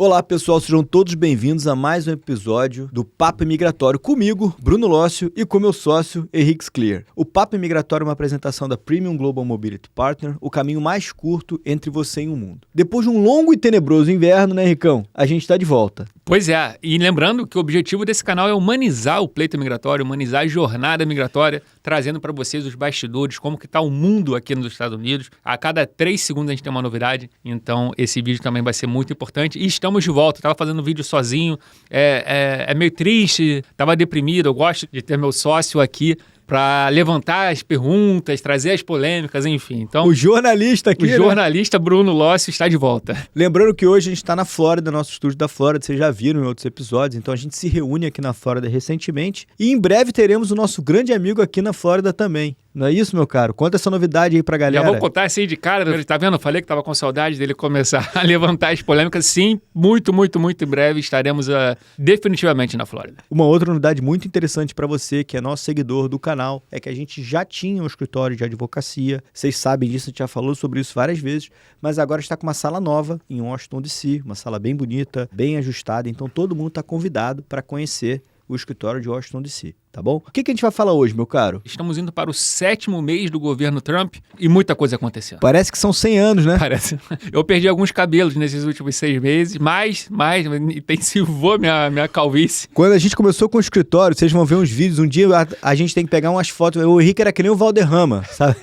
Olá pessoal, sejam todos bem-vindos a mais um episódio do Papo Imigratório comigo, Bruno Lócio, e com meu sócio, Henrique Scler. O Papo Imigratório é uma apresentação da Premium Global Mobility Partner, o caminho mais curto entre você e o mundo. Depois de um longo e tenebroso inverno, né, Ricão? A gente está de volta. Pois é, e lembrando que o objetivo desse canal é humanizar o pleito migratório, humanizar a jornada migratória, trazendo para vocês os bastidores, como que está o mundo aqui nos Estados Unidos. A cada 3 segundos a gente tem uma novidade, então esse vídeo também vai ser muito importante. E estamos de volta, estava fazendo vídeo sozinho, é meio triste, estava deprimido, eu gosto de ter meu sócio aqui para levantar as perguntas, trazer as polêmicas, enfim. Então, o jornalista aqui, o jornalista Bruno Lócio está de volta. Lembrando que hoje a gente está na Flórida, nosso estúdio da Flórida, vocês já viram em outros episódios, então a gente se reúne aqui na Flórida recentemente e em breve teremos o nosso grande amigo aqui na Flórida também. Não é isso, meu caro? Conta essa novidade aí pra galera. Já vou contar assim de cara, tá vendo? Eu falei que tava com saudade dele começar a levantar as polêmicas. Sim, muito em breve estaremos definitivamente na Flórida. Uma outra novidade muito interessante pra você, que é nosso seguidor do canal, é que a gente já tinha um escritório de advocacia. Vocês sabem disso, a gente já falou sobre isso várias vezes, mas agora está com uma sala nova em Washington DC, uma sala bem bonita, bem ajustada, então todo mundo está convidado para conhecer o escritório de Washington DC, tá bom? O que a gente vai falar hoje, meu caro? Estamos indo para o 7º mês do governo Trump e muita coisa acontecendo. Parece que são 100 anos, né? Parece. Eu perdi alguns cabelos nesses últimos 6 meses, mas intensivou minha calvície. Quando a gente começou com o escritório, vocês vão ver uns vídeos, um dia a gente tem que pegar umas fotos, o Henrique era que nem o Valderrama, sabe?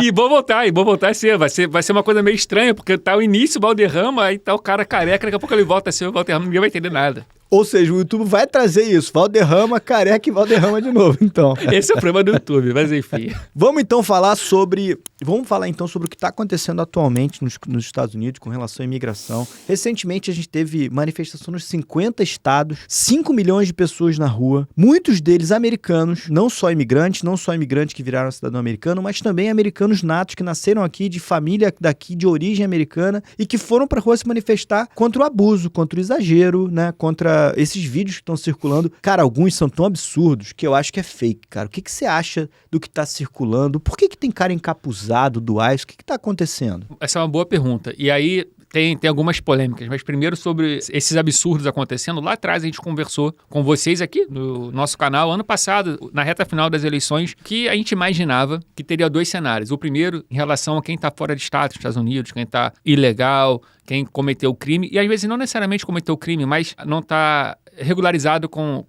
E vou voltar a ser. Vai ser uma coisa meio estranha, porque tá o início o Valderrama, aí tá o cara careca, daqui a pouco ele volta a ser o Valderrama, ninguém vai entender nada. Ou seja, o YouTube vai trazer isso, Valderrama, careca e Valderrama de novo, então. Esse é o problema do YouTube, mas enfim. Vamos falar então sobre o que está acontecendo atualmente nos Estados Unidos com relação à imigração. Recentemente a gente teve manifestação nos 50 estados, 5 milhões de pessoas na rua, muitos deles americanos, não só imigrantes que viraram cidadão americano, mas também americanos natos que nasceram aqui, de família daqui, de origem americana, e que foram para a rua se manifestar contra o abuso, contra o exagero, né, contra esses vídeos que estão circulando. Cara, alguns são tão absurdos que eu acho que é fake, cara. O que você acha do que está circulando? Por que tem cara encapuzado do ICE? O que está acontecendo? Essa é uma boa pergunta. E aí tem algumas polêmicas, mas primeiro sobre esses absurdos acontecendo. Lá atrás a gente conversou com vocês aqui no nosso canal, ano passado, na reta final das eleições, que a gente imaginava que teria 2 cenários. O primeiro, em relação a quem está fora de estado, dos Estados Unidos, quem está ilegal, quem cometeu crime, e às vezes não necessariamente cometeu crime, mas não está regularizado com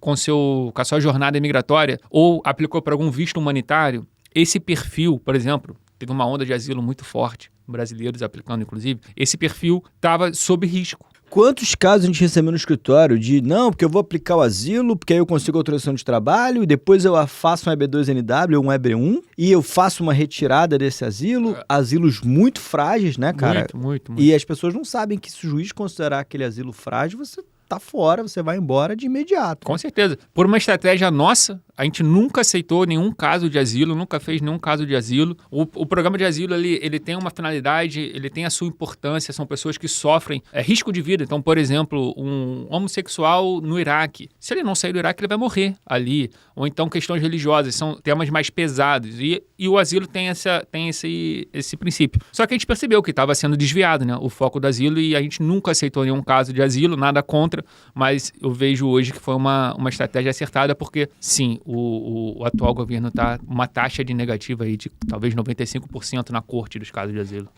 a sua jornada migratória ou aplicou para algum visto humanitário. Esse perfil, por exemplo, teve uma onda de asilo muito forte, brasileiros aplicando inclusive, esse perfil estava sob risco. Quantos casos a gente recebeu no escritório de, não, porque eu vou aplicar o asilo, porque aí eu consigo autorização de trabalho, e depois eu faço um EB2NW ou um EB1, e eu faço uma retirada desse asilo, asilos muito frágeis, né, cara? Muito. E as pessoas não sabem que se o juiz considerar aquele asilo frágil, você tá fora, você vai embora de imediato. Com certeza. Por uma estratégia nossa, a gente nunca aceitou nenhum caso de asilo, nunca fez nenhum caso de asilo. O programa de asilo, ele tem uma finalidade, ele tem a sua importância, são pessoas que sofrem risco de vida. Então, por exemplo, um homossexual no Iraque, se ele não sair do Iraque, ele vai morrer ali. Ou então questões religiosas, são temas mais pesados. E o asilo tem esse princípio. Só que a gente percebeu que estava sendo desviado, né, o foco do asilo, e a gente nunca aceitou nenhum caso de asilo, nada contra, mas eu vejo hoje que foi uma estratégia acertada, porque sim, o atual governo está uma taxa de negativa aí de talvez 95% na corte dos casos de asilo.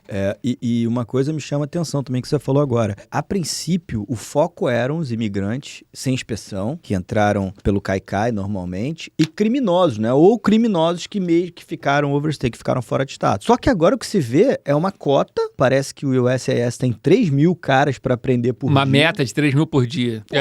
E uma coisa me chama a atenção também que você falou agora. A princípio, o foco eram os imigrantes sem inspeção, que entraram pelo Caicai normalmente, e criminosos, né? Ou criminosos que ficaram overstay, que ficaram fora de estado. Só que agora o que se vê é uma cota, parece que o USCIS tem 3 mil caras para prender por dia. Uma meta de 3 mil por dia.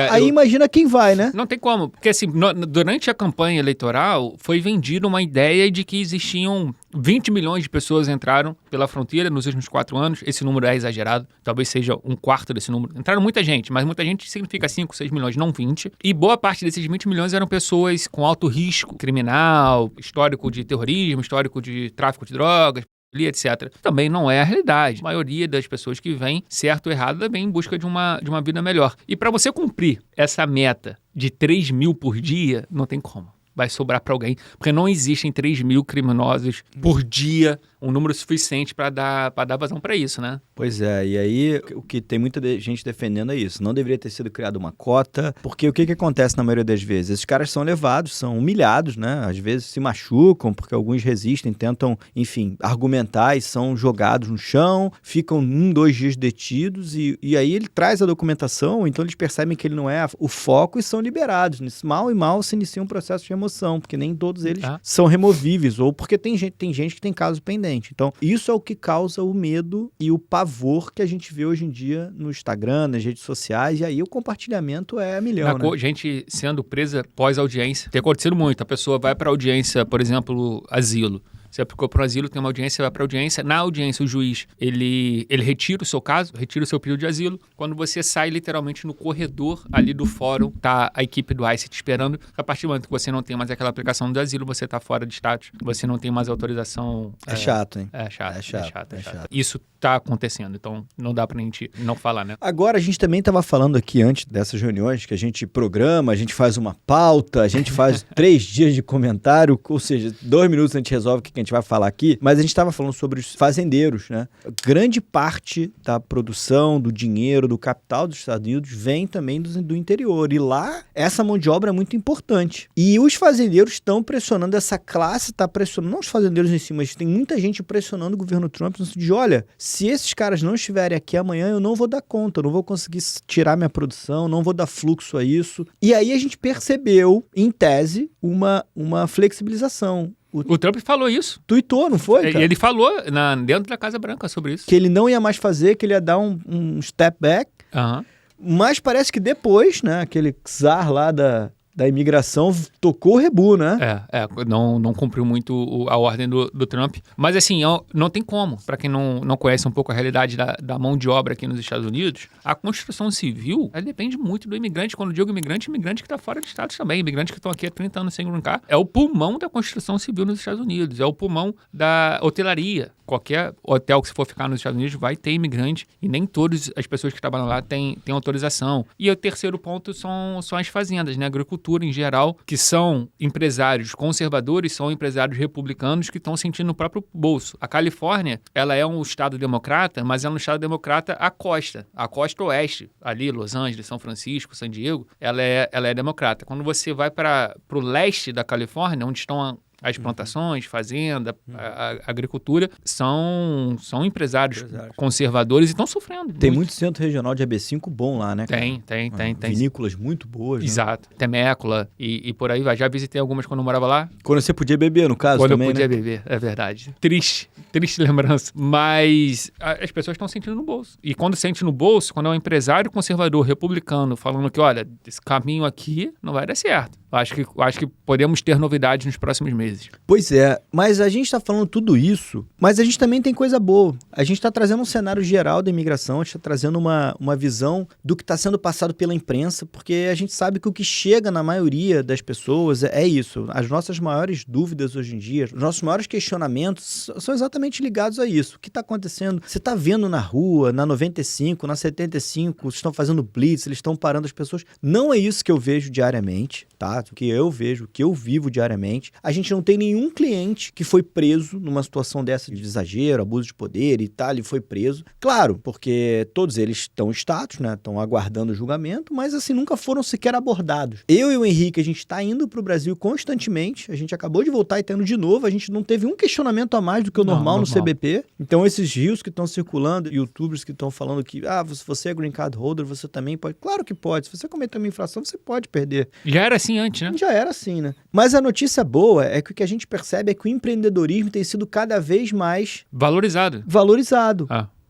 Aí imagina quem vai, né? Não tem como, porque assim, durante a campanha eleitoral foi vendida uma ideia de que existiam 20 milhões de pessoas entraram pela fronteira nos últimos 4 anos. Esse número é exagerado, talvez seja um quarto desse número. Entraram muita gente, mas muita gente significa 5, 6 milhões, não 20. E boa parte desses 20 milhões eram pessoas com alto risco criminal, histórico de terrorismo, histórico de tráfico de drogas, etc. Também não é a realidade. A maioria das pessoas que vêm, certo ou errado, vem em busca de uma vida melhor. E para você cumprir essa meta de 3 mil por dia, não tem como. vai sobrar para alguém, porque não existem 3 mil criminosos por dia, um número suficiente para dar vazão para isso, né? Pois é, e aí o que tem muita gente defendendo é isso. Não deveria ter sido criada uma cota, porque o que acontece na maioria das vezes? Esses caras são levados, são humilhados, né? Às vezes se machucam, porque alguns resistem, tentam, enfim, argumentar e são jogados no chão, ficam 2 dias detidos e aí ele traz a documentação, então eles percebem que ele não é o foco e são liberados. Mal e mal se inicia um processo de remoção, porque nem todos eles são removíveis, ou porque tem gente que tem caso pendente. Então, isso é o que causa o medo e o pavor que a gente vê hoje em dia no Instagram, nas redes sociais, e aí o compartilhamento é milhão, né? Gente sendo presa pós-audiência. Tem acontecido muito. A pessoa vai para audiência, por exemplo, asilo. Você aplicou para o asilo, tem uma audiência, vai para a audiência. Na audiência, o juiz, ele retira o seu caso, retira o seu pedido de asilo. Quando você sai, literalmente, no corredor ali do fórum, tá a equipe do ICE te esperando. A partir do momento que você não tem mais aquela aplicação do asilo, você tá fora de status. Você não tem mais autorização. É chato, hein? É chato. Isso tá acontecendo, então não dá pra gente não falar, né? Agora, a gente também estava falando aqui antes dessas reuniões, que a gente programa, a gente faz uma pauta, a gente faz 3 dias de comentário, ou seja, 2 minutos a gente resolve o que a gente vai falar aqui, mas a gente estava falando sobre os fazendeiros, né? Grande parte da produção, do dinheiro, do capital dos Estados Unidos vem também do interior, e lá essa mão de obra é muito importante. E os fazendeiros estão pressionando, essa classe está pressionando, não os fazendeiros em si, mas tem muita gente pressionando o governo Trump no sentido de, olha, se esses caras não estiverem aqui amanhã, eu não vou dar conta, eu não vou conseguir tirar minha produção, não vou dar fluxo a isso. E aí a gente percebeu, em tese, uma flexibilização. O Trump falou isso. Tuitou, não foi, cara? Ele falou dentro da Casa Branca sobre isso. Que ele não ia mais fazer, que ele ia dar um step back. Mas parece que depois, né, aquele czar lá da imigração tocou o rebu, né? Não cumpriu muito a ordem do Trump. Mas assim, não tem como. Para quem não conhece um pouco a realidade da mão de obra aqui nos Estados Unidos, a construção civil, ela depende muito do imigrante. Quando eu digo imigrante que está fora de Estados também. Imigrantes que estão aqui há 30 anos sem green card. É o pulmão da construção civil nos Estados Unidos. É o pulmão da hotelaria. Qualquer hotel que você for ficar nos Estados Unidos vai ter imigrante e nem todas as pessoas que trabalham lá têm autorização. E o terceiro ponto são as fazendas, né? A agricultura em geral, que são empresários conservadores, são empresários republicanos que estão sentindo no próprio bolso. A Califórnia, ela é um estado democrata, mas é um estado democrata à costa oeste, ali Los Angeles, São Francisco, San Diego, ela é democrata. Quando você vai para o leste da Califórnia, onde estão as plantações, fazenda, a agricultura, são empresários conservadores e estão sofrendo. Tem muito centro regional de AB5 bom lá, né? Tem. Vinícolas muito boas, né? Exato. Temecula e por aí vai. Já visitei algumas quando eu morava lá. Quando você podia beber, no caso, quando também, eu podia né? beber, é verdade. Triste lembrança. Mas as pessoas estão sentindo no bolso. E quando sente no bolso, quando é um empresário conservador republicano falando que, olha, esse caminho aqui não vai dar certo. Acho que podemos ter novidades nos próximos meses. Pois é, mas a gente está falando tudo isso, mas a gente também tem coisa boa. A gente está trazendo um cenário geral da imigração, a gente está trazendo uma visão do que está sendo passado pela imprensa, porque a gente sabe que o que chega na maioria das pessoas é isso. As nossas maiores dúvidas hoje em dia, os nossos maiores questionamentos são exatamente ligados a isso. O que está acontecendo? Você está vendo na rua, na 95, na 75, estão fazendo blitz, eles estão parando as pessoas. Não é isso que eu vejo diariamente, tá? O que eu vejo, o que eu vivo diariamente. A gente não tem nenhum cliente que foi preso numa situação dessa de exagero, abuso de poder e tal, e foi preso. Claro, porque todos eles estão em status, né? Estão aguardando o julgamento, mas assim, nunca foram sequer abordados. Eu e o Henrique, a gente está indo para o Brasil constantemente, a gente acabou de voltar e tá indo de novo, a gente não teve um questionamento a mais do que o normal no CBP. Então esses rios que estão circulando, youtubers que estão falando que, se você é green card holder, você também pode. Claro que pode. Se você cometer uma infração, você pode perder. Já era assim antes, né? Já era assim, né? Mas a notícia boa é que o que a gente percebe é que o empreendedorismo tem sido cada vez mais valorizado.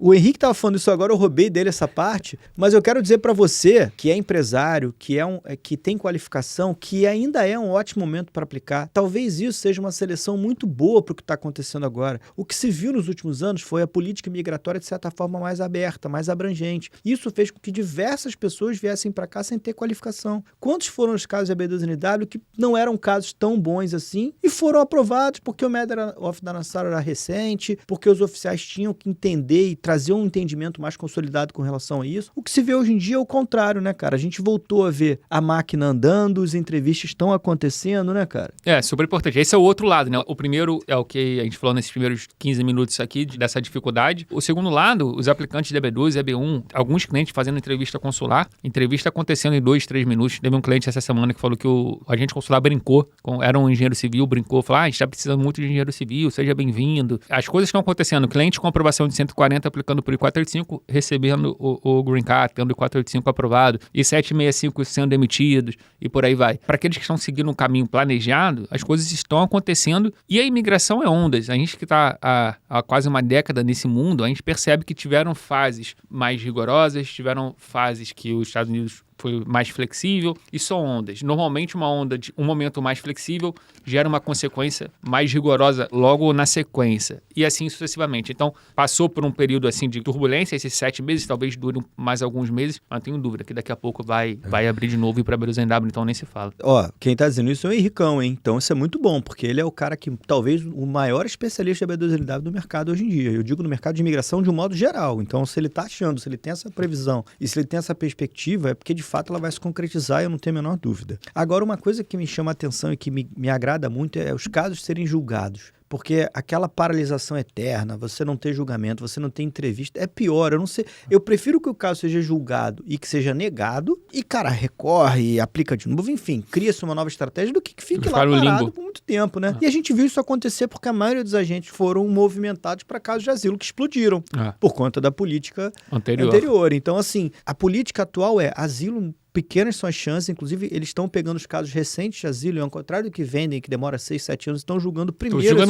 O Henrique estava falando isso agora, eu roubei dele essa parte, mas eu quero dizer para você que é empresário, que tem qualificação, que ainda é um ótimo momento para aplicar. Talvez isso seja uma seleção muito boa para o que está acontecendo agora. O que se viu nos últimos anos foi a política migratória, de certa forma, mais aberta, mais abrangente. Isso fez com que diversas pessoas viessem para cá sem ter qualificação. Quantos foram os casos de ABWNW que não eram casos tão bons assim e foram aprovados porque o Matter of the Nassau era recente, porque os oficiais tinham que entender e trazer trazer um entendimento mais consolidado com relação a isso. O que se vê hoje em dia é o contrário, né, cara? A gente voltou a ver a máquina andando, as entrevistas estão acontecendo, né, cara? Super importante. Esse é o outro lado, né? O primeiro é o que a gente falou nesses primeiros 15 minutos aqui, dessa dificuldade. O segundo lado, os aplicantes de EB2 e EB1, alguns clientes fazendo entrevista consular, entrevista acontecendo em 2, 3 minutos. Teve um cliente essa semana que falou que o agente consular brincou, era um engenheiro civil, brincou, falou, a gente está precisando muito de engenheiro civil, seja bem-vindo. As coisas estão acontecendo, cliente com aprovação de 140 aplicando por I-485, recebendo o Green Card, tendo o I-485 aprovado, e 765 sendo demitidos, e por aí vai. Para aqueles que estão seguindo um caminho planejado, as coisas estão acontecendo, e a imigração é ondas. A gente que está há quase uma década nesse mundo, a gente percebe que tiveram fases mais rigorosas, tiveram fases que os Estados Unidos foi mais flexível, e são ondas. Normalmente uma onda de um momento mais flexível gera uma consequência mais rigorosa logo na sequência, e assim sucessivamente. Então, passou por um período assim de turbulência, esses 7 meses, talvez dure mais alguns meses, mas não tenho dúvida que daqui a pouco vai abrir de novo e ir para B2NW, então nem se fala. Ó, quem tá dizendo isso é o Henricão, hein? Então isso é muito bom, porque ele é o cara que, talvez, o maior especialista da B2NW do mercado hoje em dia. Eu digo no mercado de imigração de um modo geral. Então, se ele tá achando, se ele tem essa previsão e se ele tem essa perspectiva, é porque de fato ela vai se concretizar, eu não tenho a menor dúvida. Agora, uma coisa que me chama a atenção e que me agrada muito é os casos serem julgados. Porque aquela paralisação eterna, você não ter julgamento, você não ter entrevista, é pior. Eu não sei. Eu prefiro que o caso seja julgado e que seja negado e, cara, recorre, aplica de novo, enfim, cria-se uma nova estratégia do que fique lá parado por muito tempo, né? E a gente viu isso acontecer porque a maioria dos agentes foram movimentados para casos de asilo que explodiram por conta da política anterior. Então, assim, a política atual é asilo. Pequenas são as chances, inclusive eles estão pegando os casos recentes de asilo, ao contrário do que vendem, que demora 6, 7 anos, estão julgando primeiro esses casos.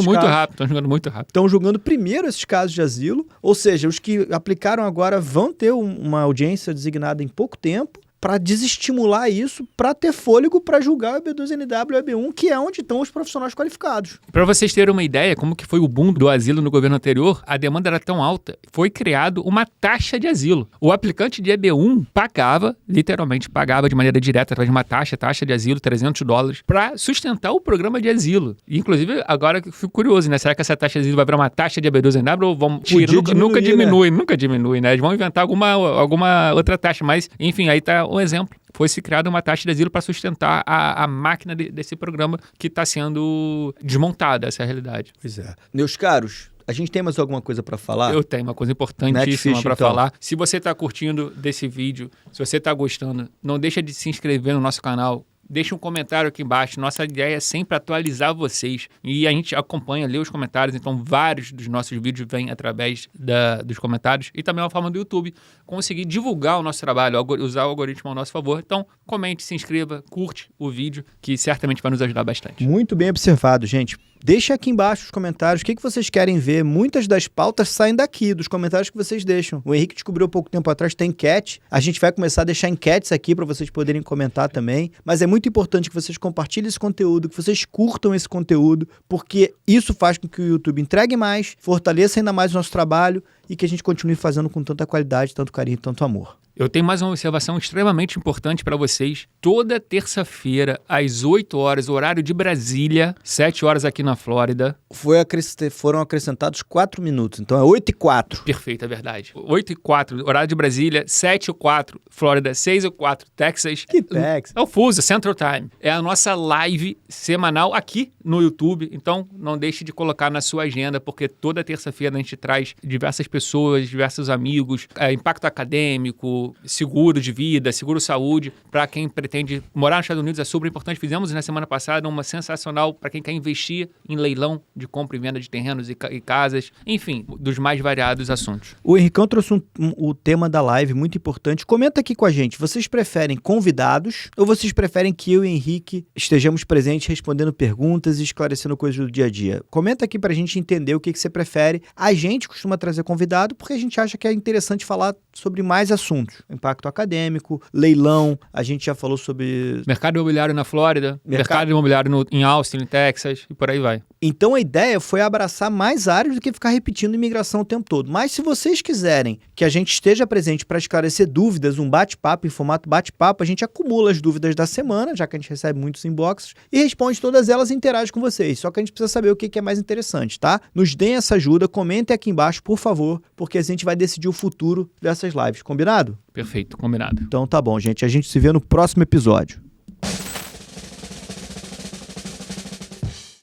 Estão julgando muito rápido. Estão julgando primeiro esses casos de asilo, ou seja, os que aplicaram agora vão ter uma audiência designada em pouco tempo, para desestimular isso, para ter fôlego para julgar o EB2NW e o EB1, que é onde estão os profissionais qualificados. Para vocês terem uma ideia como que foi o boom do asilo no governo anterior, a demanda era tão alta, foi criado uma taxa de asilo. O aplicante de EB1 literalmente pagava de maneira direta, através de uma taxa de asilo, $300, para sustentar o programa de asilo. E, inclusive, agora eu fico curioso, né? Será que essa taxa de asilo vai virar uma taxa de EB2NW ou vão tirar? Nunca diminui, né? Eles vão inventar alguma outra taxa, mas, enfim, aí tá um exemplo. Foi-se criada uma taxa de asilo para sustentar a máquina desse programa que está sendo desmontada, essa é a realidade. Pois é. Meus caros, a gente tem mais alguma coisa para falar? Eu tenho uma coisa importantíssima para falar. Se você está curtindo desse vídeo, se você está gostando, não deixa de se inscrever no nosso canal. Deixa um comentário aqui embaixo. Nossa ideia é sempre atualizar vocês. E a gente acompanha, lê os comentários. Então, vários dos nossos vídeos vêm através dos comentários. E também é uma forma do YouTube conseguir divulgar o nosso trabalho, usar o algoritmo ao nosso favor. Então, comente, se inscreva, curte o vídeo, que certamente vai nos ajudar bastante. Muito bem observado, gente. Deixa aqui embaixo os comentários o que vocês querem ver. Muitas das pautas saem daqui, dos comentários que vocês deixam. O Henrique descobriu há pouco tempo atrás, tem enquete. A gente vai começar a deixar enquetes aqui para vocês poderem comentar também. Mas é muito importante que vocês compartilhem esse conteúdo, que vocês curtam esse conteúdo, porque isso faz com que o YouTube entregue mais, fortaleça ainda mais o nosso trabalho e que a gente continue fazendo com tanta qualidade, tanto carinho e tanto amor. Eu tenho mais uma observação extremamente importante para vocês. Toda terça-feira, às 8 horas, horário de Brasília, 7 horas aqui na Flórida. Foram acrescentados 4 minutos, então é 8:04. Perfeito, é verdade. 8:04, horário de Brasília, 7:04, Flórida, 6:04, Texas. Que Texas? É o fuso, Central Time. É a nossa live semanal aqui no YouTube, então não deixe de colocar na sua agenda, porque toda terça-feira a gente traz diversas pessoas, diversos amigos, impacto acadêmico, seguro de vida, seguro saúde, para quem pretende morar nos Estados Unidos é super importante. Fizemos na semana passada uma sensacional para quem quer investir em leilão de compra e venda de terrenos e casas, enfim, dos mais variados assuntos. O Henricão trouxe o tema da live muito importante. Comenta aqui com a gente, vocês preferem convidados ou vocês preferem que eu e o Henrique estejamos presentes respondendo perguntas e esclarecendo coisas do dia a dia? Comenta aqui pra gente entender o que você prefere. A gente costuma trazer convidado porque a gente acha que é interessante falar sobre mais assuntos. Impacto acadêmico, leilão, a gente já falou sobre... Mercado imobiliário na Flórida, mercado imobiliário em Austin, em Texas, e por aí vai. Então a ideia foi abraçar mais áreas do que ficar repetindo imigração o tempo todo. Mas se vocês quiserem que a gente esteja presente para esclarecer dúvidas, um bate-papo em formato bate-papo, a gente acumula as dúvidas da semana, já que a gente recebe muitos inboxes, e responde todas elas e interage com vocês. Só que a gente precisa saber o que é mais interessante, tá? Nos deem essa ajuda, comentem aqui embaixo, por favor, porque a gente vai decidir o futuro dessas lives. Combinado? Perfeito, combinado. Então tá bom, gente. A gente se vê no próximo episódio.